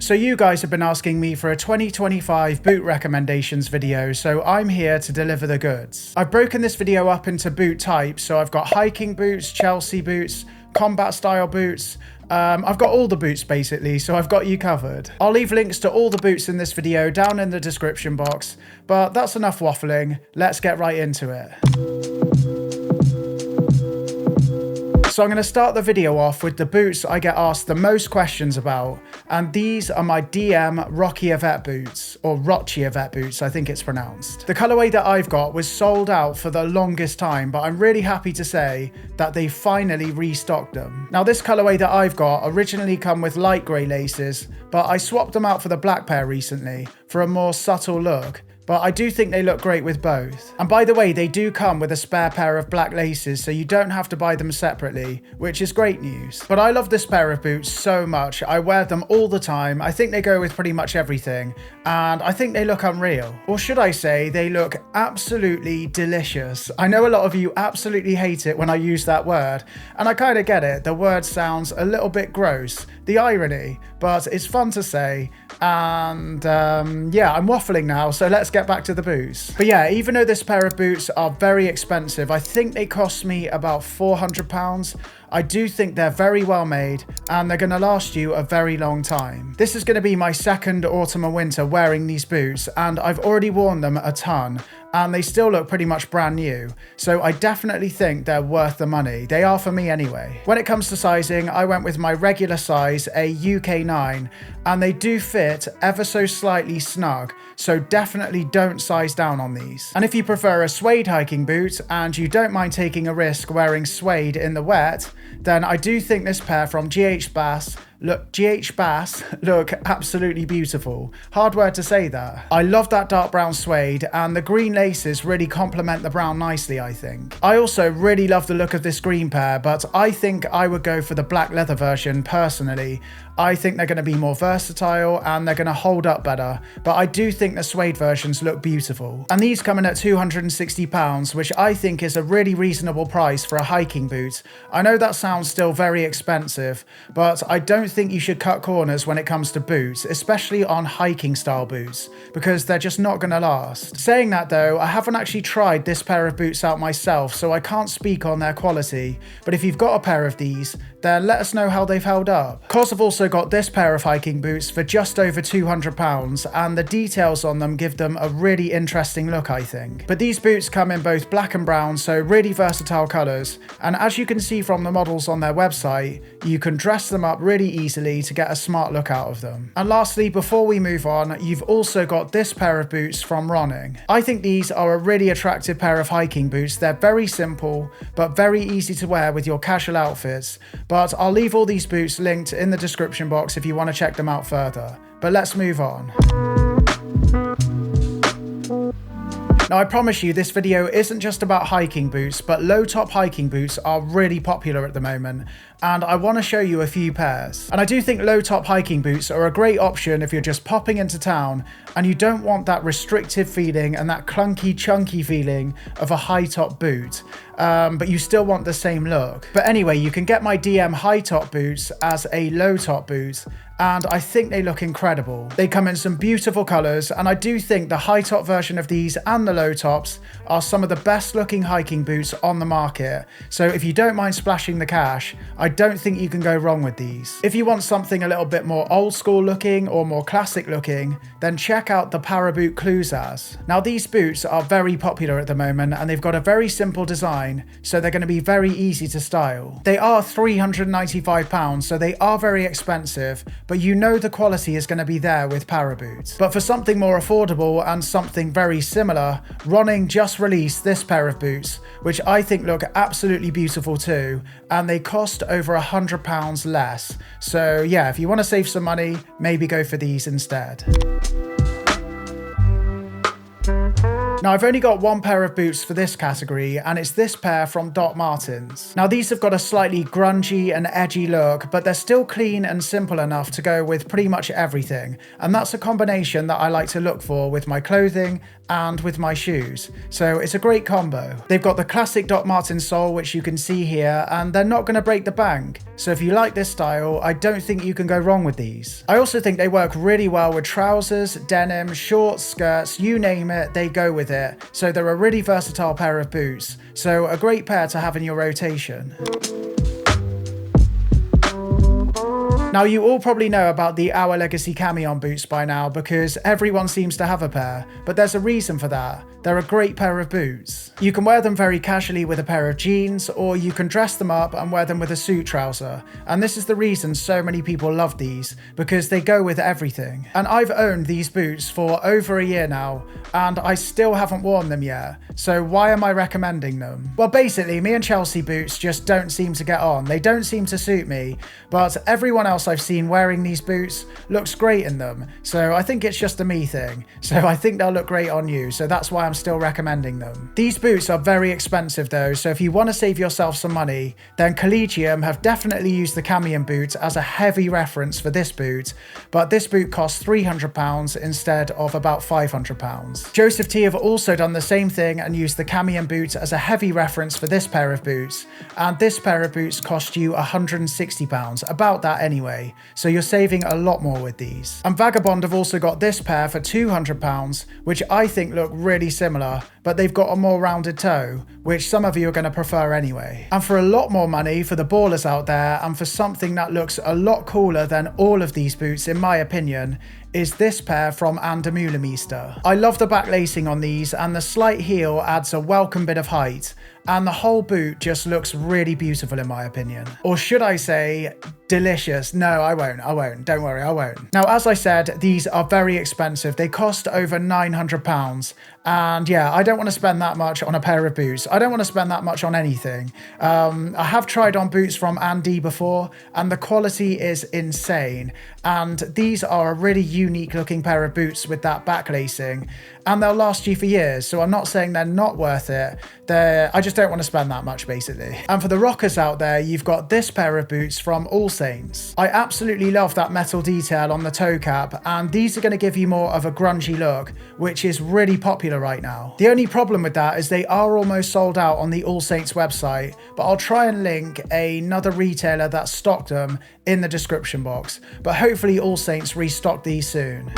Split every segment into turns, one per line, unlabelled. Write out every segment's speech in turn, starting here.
So you guys have been asking me for a 2025 boot recommendations video, so I'm here to deliver the goods. I've broken this video up into boot types, so I've got hiking boots, Chelsea boots, combat style boots. I've got all the boots basically, so I've got you covered. I'll leave links to all the boots in this video down in the description box, but that's enough waffling. Let's get right into it. So I'm going to start the video off with the boots I get asked the most questions about, and these are my DM Rocky Yvette boots, or Rocky Yvette boots, I think it's pronounced. The colorway that I've got was sold out for the longest time, but I'm really happy to say that they finally restocked them. Now this colorway that I've got originally come with light grey laces, but I swapped them out for the black pair recently for a more subtle look. But I do think they look great with both. And by the way, they do come with a spare pair of black laces, so you don't have to buy them separately, which is great news. But I love this pair of boots so much. I wear them all the time. I think they go with pretty much everything, and I think they look unreal. Or should I say, they look absolutely delicious. I know a lot of you absolutely hate it when I use that word, and I kind of get it. The word sounds a little bit gross, the irony, but it's fun to say. And yeah, I'm waffling now, so let's get back to the boots. But yeah, even though this pair of boots are very expensive, I think they cost me about £400. I do think they're very well made, and they're going to last you a very long time. This is going to be my second autumn and winter wearing these boots, and I've already worn them a ton, and they still look pretty much brand new. So I definitely think they're worth the money. They are for me anyway. When it comes to sizing, I went with my regular size, a UK 9, and they do fit ever so slightly snug, so definitely don't size down on these. And if you prefer a suede hiking boot and you don't mind taking a risk wearing suede in the wet, then I do think this pair from GH Bass look absolutely beautiful. Hard word to say that. I love that dark brown suede, and the green laces really complement the brown nicely, I think. I also really love the look of this green pair, but I think I would go for the black leather version personally. I think they're going to be more versatile and they're going to hold up better, but I do think the suede versions look beautiful. And these come in at £260, which I think is a really reasonable price for a hiking boot. I know that sounds still very expensive, but I don't think you should cut corners when it comes to boots, especially on hiking style boots, because they're just not going to last. Saying that though, I haven't actually tried this pair of boots out myself, so I can't speak on their quality, but if you've got a pair of these, then let us know how they've held up. Of course, I've also got this pair of hiking boots for just over £200, and the details on them give them a really interesting look, I think. But these boots come in both black and brown, so really versatile colours, and as you can see from the models on their website, you can dress them up really easily to get a smart look out of them. And lastly, before we move on, you've also got this pair of boots from Ronning. I think these are a really attractive pair of hiking boots. They're very simple, but very easy to wear with your casual outfits. But I'll leave all these boots linked in the description box if you want to check them out further. But let's move on. Now I promise you this video isn't just about hiking boots, but low top hiking boots are really popular at the moment, and I want to show you a few pairs. And I do think low top hiking boots are a great option if you're just popping into town and you don't want that restrictive feeling and that clunky chunky feeling of a high top boot, but you still want the same look. But anyway, you can get my DM high top boots as a low top boot, and I think they look incredible. They come in some beautiful colours, and I do think the high top version of these and the low tops are some of the best looking hiking boots on the market. So if you don't mind splashing the cash, I don't think you can go wrong with these. If you want something a little bit more old school looking or more classic looking, then check out the Paraboot Clusaz. Now these boots are very popular at the moment, and they've got a very simple design, so they're going to be very easy to style. They are £395, so they are very expensive, but you know the quality is going to be there with Paraboot. But for something more affordable and something very similar, Ronning just released this pair of boots, which I think look absolutely beautiful too, and they cost over £100 less. So yeah, if you want to save some money, maybe go for these instead. Now, I've only got one pair of boots for this category, and it's this pair from Doc Martens. Now, these have got a slightly grungy and edgy look, but they're still clean and simple enough to go with pretty much everything. And that's a combination that I like to look for with my clothing and with my shoes. So it's a great combo. They've got the classic Doc Martens sole, which you can see here, and they're not going to break the bank. So if you like this style, I don't think you can go wrong with these. I also think they work really well with trousers, denim, shorts, skirts, you name it, they go with it. So they're a really versatile pair of boots. So a great pair to have in your rotation. Now, you all probably know about the Our Legacy Camion boots by now because everyone seems to have a pair, but there's a reason for that. They're a great pair of boots. You can wear them very casually with a pair of jeans, or you can dress them up and wear them with a suit trouser. And this is the reason so many people love these, because they go with everything. And I've owned these boots for over a year now, and I still haven't worn them yet. So why am I recommending them? Well, basically, me and Chelsea boots just don't seem to get on. They don't seem to suit me, but everyone else I've seen wearing these boots looks great in them. So I think it's just a me thing. So I think they'll look great on you. So that's why I'm still recommending them. These boots are very expensive though. So if you want to save yourself some money, then Collegium have definitely used the Camion boot as a heavy reference for this boot. But this boot costs £300 instead of about £500. Joseph T have also done the same thing and used the Camion boot as a heavy reference for this pair of boots. And this pair of boots cost you £160, about that anyway. So you're saving a lot more with these. And Vagabond have also got this pair for £200, which I think look really similar, but they've got a more rounded toe, which some of you are going to prefer anyway. And for a lot more money for the ballers out there, and for something that looks a lot cooler than all of these boots in my opinion, is this pair from Misc. I love the back lacing on these, and the slight heel adds a welcome bit of height, and the whole boot just looks really beautiful in my opinion. Or should I say, delicious. No, I won't. Don't worry, I won't. Now, as I said, these are very expensive. They cost over £900. And yeah, I don't want to spend that much on a pair of boots. I don't want to spend that much on anything. I have tried on boots from Andy before, and the quality is insane. And these are a really unique looking pair of boots with that back lacing, and they'll last you for years. So I'm not saying they're not worth it. I just don't want to spend that much basically. And for the rockers out there, you've got this pair of boots from All Saints. I absolutely love that metal detail on the toe cap, and these are going to give you more of a grungy look, which is really popular right now. The only problem with that is they are almost sold out on the All Saints website, but I'll try and link another retailer that stocked them in the description box. But hopefully All Saints restock these soon.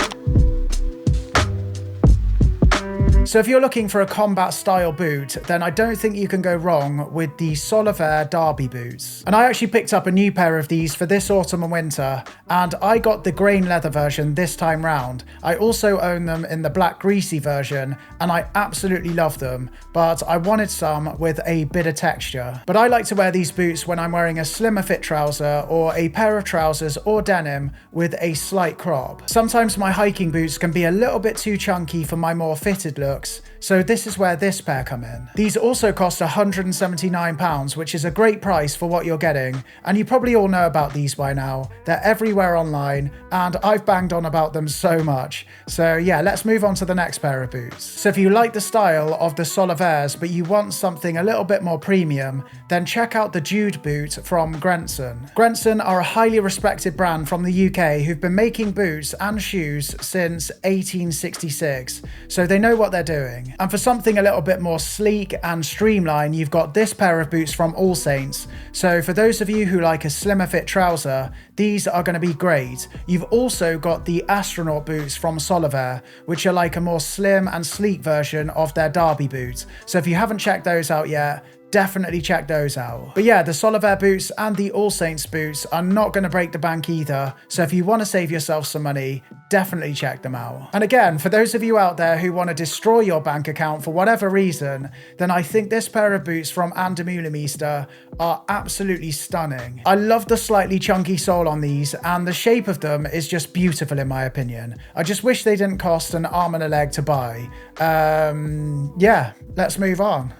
So if you're looking for a combat style boot, then I don't think you can go wrong with the Solaire Derby boots. And I actually picked up a new pair of these for this autumn and winter, and I got the grain leather version this time round. I also own them in the black greasy version, and I absolutely love them, but I wanted some with a bit of texture. But I like to wear these boots when I'm wearing a slimmer fit trouser or a pair of trousers or denim with a slight crop. Sometimes my hiking boots can be a little bit too chunky for my more fitted look, so this is where this pair come in. These also cost £179, which is a great price for what you're getting, and you probably all know about these by now. They're everywhere online, and I've banged on about them so much. So yeah, let's move on to the next pair of boots. So if you like the style of the Solaire's, but you want something a little bit more premium, then check out the Jude boot from Grenson. Grenson are a highly respected brand from the UK who've been making boots and shoes since 1866, so they know what they're doing. And for something a little bit more sleek and streamlined, you've got this pair of boots from All Saints. So for those of you who like a slimmer fit trouser, these are going to be great. You've also got the astronaut boots from Solaire, which are like a more slim and sleek version of their Derby boots. So if you haven't checked those out yet, definitely check those out. But yeah, the Solaire boots and the All Saints boots are not going to break the bank either. So if you want to save yourself some money, definitely check them out. And again, for those of you out there who want to destroy your bank account for whatever reason, then I think this pair of boots from Misc are absolutely stunning. I love the slightly chunky sole on these, and the shape of them is just beautiful in my opinion. I just wish they didn't cost an arm and a leg to buy. Yeah, let's move on.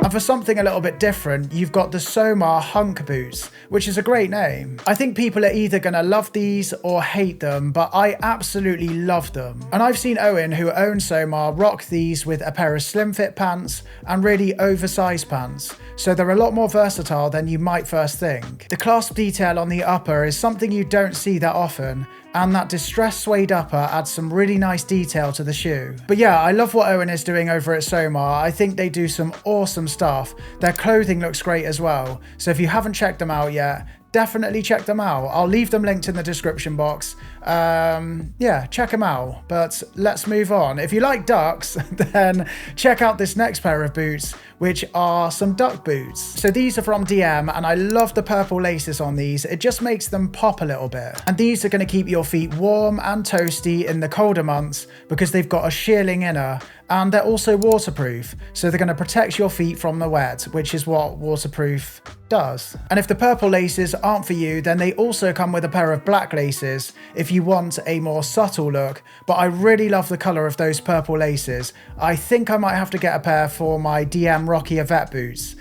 And for something a little bit different, you've got the Somar Hunk boots, which is a great name. I think people are either gonna love these or hate them, but I absolutely love them. And I've seen Owen, who owns Somar, rock these with a pair of slim fit pants and really oversized pants. So they're a lot more versatile than you might first think. The clasp detail on the upper is something you don't see that often, and that distressed suede upper adds some really nice detail to the shoe. But yeah, I love what Owen is doing over at Somar. I think they do some awesome stuff. Their clothing looks great as well. So if you haven't checked them out yet, definitely check them out. I'll leave them linked in the description box. Yeah, check them out. But let's move on. If you like ducks, then check out this next pair of boots, which are some duck boots. So these are from DM, and I love the purple laces on these. It just makes them pop a little bit. And these are going to keep your feet warm and toasty in the colder months because they've got a shearling inner, and they're also waterproof. So they're going to protect your feet from the wet, which is what waterproof does. And if the purple laces aren't for you, then they also come with a pair of black laces if you want a more subtle look. But I really love the color of those purple laces. I think I might have to get a pair for my DM Rocky Yvette boots.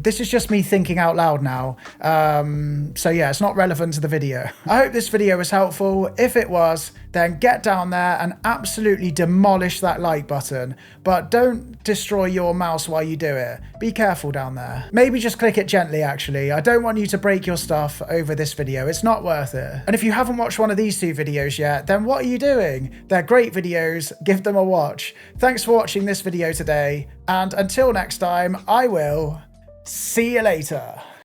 This is just me thinking out loud now. So yeah, it's not relevant to the video. I hope this video was helpful. If it was, then get down there and absolutely demolish that like button. But don't destroy your mouse while you do it. Be careful down there. Maybe just click it gently, actually. I don't want you to break your stuff over this video. It's not worth it. And if you haven't watched one of these two videos yet, then what are you doing? They're great videos. Give them a watch. Thanks for watching this video today. And until next time, I will see you later.